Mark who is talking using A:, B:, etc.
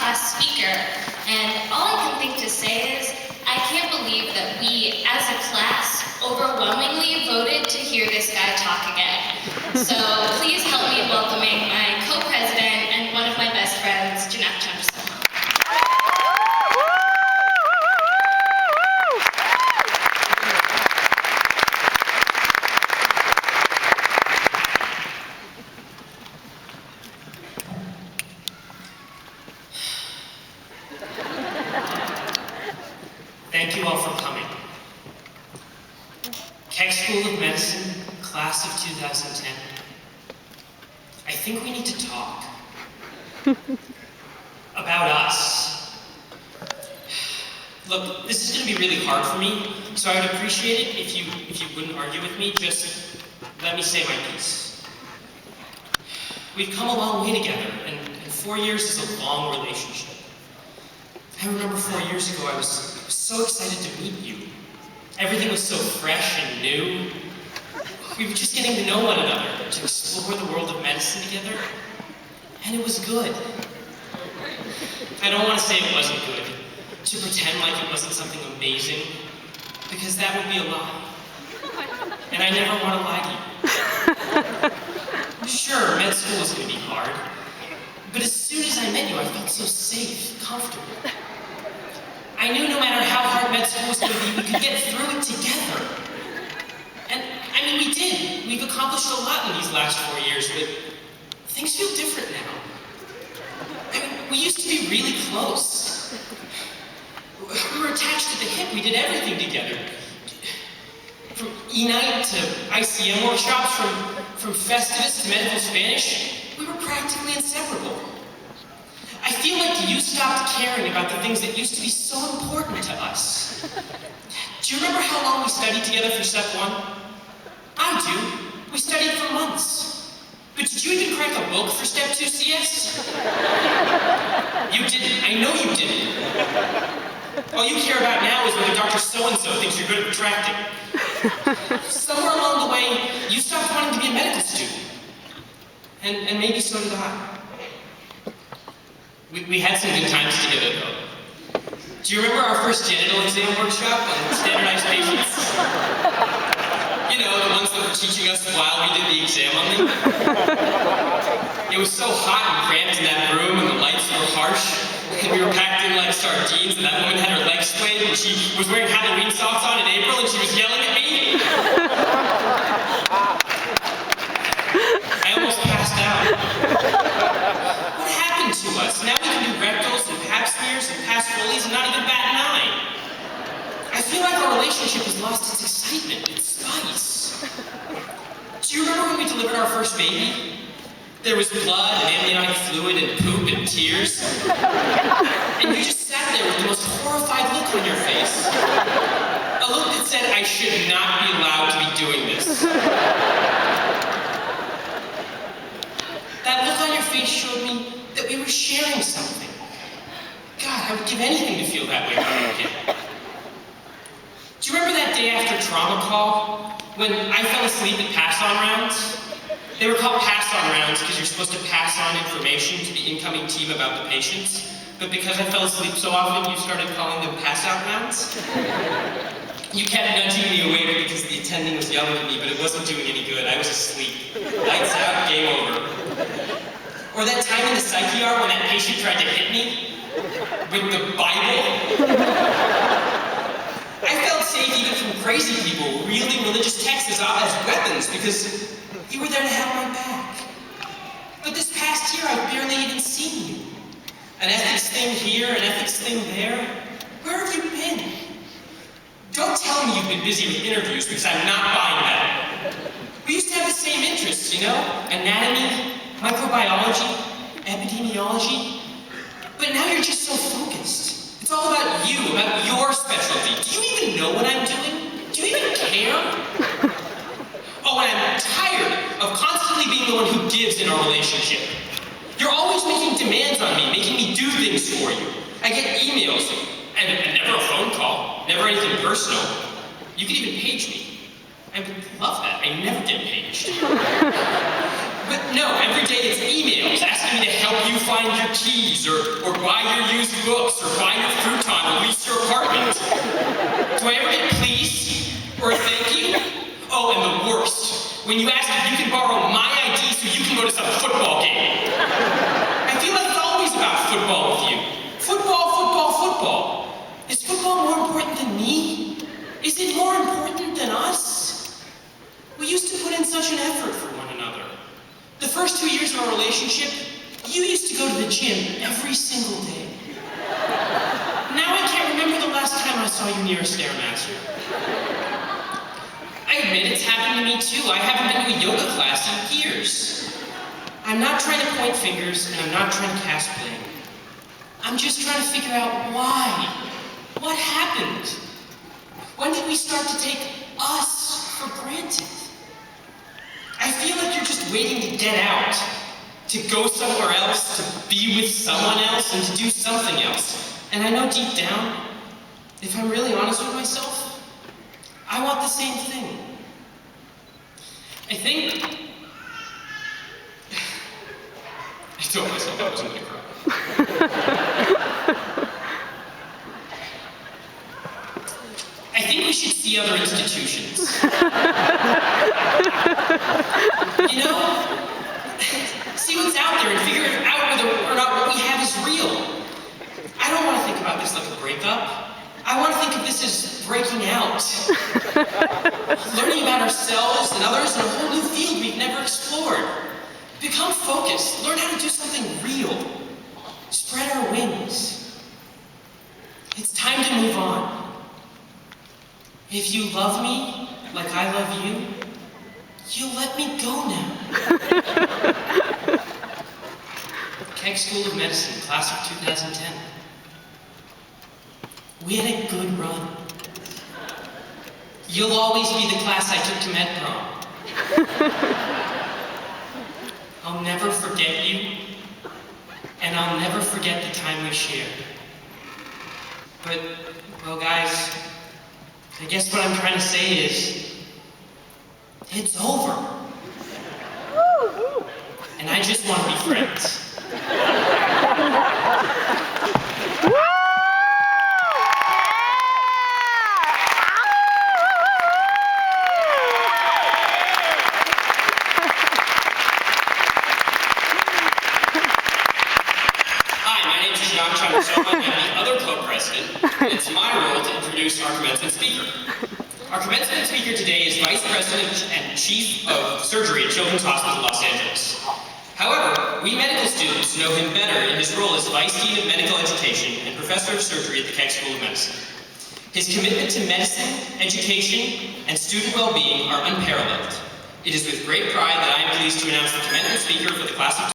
A: class speaker, and all I can think to say is, I can't believe that we, as a class, overwhelmingly voted to hear this guy talk again. So please help me in welcoming my co-president and one of my best friends, Jeanette Chandra.
B: Thank you all for coming. Keck School of Medicine, class of 2010. I think we need to talk. About us. Look, this is going to be really hard for me, so I would appreciate it if you wouldn't argue with me. Just let me say my piece. We've come a long way together, and 4 years is a long relationship. I remember 4 years ago I was so excited to meet you. Everything was so fresh and new. We were just getting to know one another, to explore the world of medicine together, and it was good. I don't want to say it wasn't good, to pretend like it wasn't something amazing, because that would be a lie. And I never want to lie to you. Sure, med school is going to be hard, but as soon as I met you, I felt so safe, comfortable. I knew no matter how hard med school was going to be, we could get through it together. And, I mean, we did. We've accomplished a lot in these last 4 years, but things feel different now. I mean, we used to be really close. We were attached at the hip. We did everything together. From E-night to ICM workshops, from Festivus to medical Spanish, we were practically inseparable. I feel like you stopped caring about the things that used to be so important to us. Do you remember how long we studied together for Step 1? I do. We studied for months. But did you even crack a book for Step 2 CS? You didn't. I know you didn't. All you care about now is whether Dr. So-and-so thinks you're good at retracting. Somewhere along the way, you stopped wanting to be a medical student. And maybe so did I. We had some good times together, though. Do you remember our first genital exam workshop on standardized patients? You know, the ones that were teaching us while we did the exam on them? It was so hot and cramped in that room, and the lights were harsh, and we were packed in like sardines, and that woman had her legs splayed, and she was wearing Halloween socks on in April, and she was yelling at me. I almost passed out. What happened to us? Now we can do rectals and pap smears and pass Foley's and not even bat an eye. I feel like our relationship has lost its excitement, its spice. Do you remember when we delivered our first baby? There was blood and amniotic fluid and poop and tears. And you just sat there with the most horrified look on your face. A look that said, I should not be allowed to be doing this. That look on your face showed me that we were sharing something. God, I would give anything to feel that way about a kid. Do you remember that day after trauma call, when I fell asleep at pass-on rounds? They were called pass-on rounds because you're supposed to pass on information to the incoming team about the patients, but because I fell asleep so often, you started calling them pass-out rounds? You kept nudging me away because the attending was yelling at me, but it wasn't doing any good. I was asleep. Lights out, game over. Or that time in the psych ER when that patient tried to hit me with the Bible. I felt safe even from crazy people wielding religious texts as weapons because you were there to have my back. But this past year, I've barely even seen you. An ethics thing here, an ethics thing there. Where have you been? Don't tell me you've been busy with interviews because I'm not buying that. We used to have the same interests, you know? Anatomy, microbiology, epidemiology. But now you're just so focused. It's all about you, about your specialty. Do you even know what I'm doing? Do you even care? Oh, and I'm tired of constantly being the one who gives in our relationship. You're always making demands on me, making me do things for you. I get emails, and never a phone call, never anything personal. You can even page me. I would love that. I never get paged. But no, every day it's emails asking me to help you find find your keys, or buy your used books, or buy your futon, or lease your apartment. Do I ever get please? Or a thank you? Oh, and the worst, when you ask if you can borrow my ID so you can go to some football game. I feel like it's always about football with you. Football, football, football. Is football more important than me? Is it more important than us? We used to put in such an effort for one another. The first 2 years of our relationship, you used to go to the gym every single day. Now I can't remember the last time I saw you near a Stairmaster. I admit it's happened to me too. I haven't been to a yoga class in years. I'm not trying to point fingers, and I'm not trying to cast blame. I'm just trying to figure out why. What happened? When did we start to take us for granted? I feel like you're just waiting to get out, to go somewhere else, to be with someone else, and to do something else. And I know deep down, if I'm really honest with myself, I want the same thing. I think... I told myself I wasn't gonna cry. I think we should see other institutions. You know? See what's out there and figure out whether or not what we have is real. I don't want to think about this like a breakup. I want to think of this as breaking out. Learning about ourselves and others in a whole new field we've never explored. Become focused. Learn how to do something real. Spread our wings. It's time to move on. If you love me like I love you, you'll let me go now. Keck School of Medicine, class of 2010. We had a good run. You'll always be the class I took to med prom. I'll never forget you, and I'll never forget the time we shared. But, well guys, I guess what I'm trying to say is, it's over. And I just want to be friends. I'm the other co-president, and it's my role to introduce our commencement speaker. Our commencement speaker today is Vice President and Chief of Surgery at Children's Hospital, Los Angeles. However, we medical students know him better in his role as Vice Dean of Medical Education and Professor of Surgery at the Keck School of Medicine. His commitment to medicine, education, and student well-being are unparalleled. It is with great pride that I am pleased to announce the commencement speaker for the class of